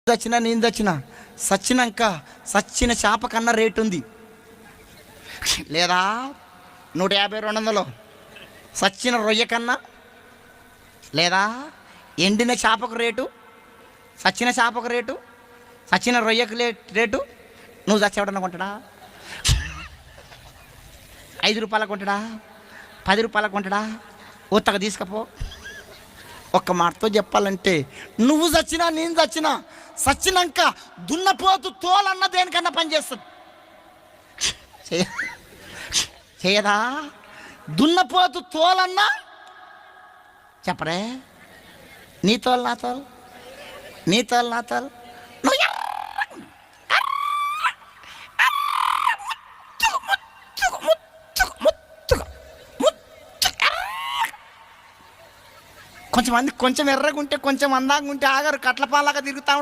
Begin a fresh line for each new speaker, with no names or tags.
చచ్చినా నేను చచ్చినా సచ్చినాక సచ్చిన చేప కన్నా రేటు ఉంది లేదా 150 200 సచ్చిన రొయ్య కన్నా లేదా ఎండిన చేపకు రేటు సచ్చిన చేపకు రేటు సచ్చిన రొయ్యకు రేటు నువ్వు చచ్చేవాడన్నా కొంటాడా 5 రూపాయలకు కొంటాడా 10 రూపాయలకు కొంటాడా ఉత్తగా తీసుకపో. ఒక్క మాటతో చెప్పాలంటే నువ్వు చచ్చినా నేను చచ్చినా సచ్చినాక దున్నపోతు తోలన్న దేనికన్నా పనిచేస్తుంది చేయదా? దున్నపోతు తోలన్నా చెప్పరే, నీ తోలు నా తోలు నీ తోలు నా తోలు కొంచెం ఎర్రగా ఉంటే కొంచెం అందంగా ఉంటే ఆగారు కట్లపాలాగా తిరుగుతా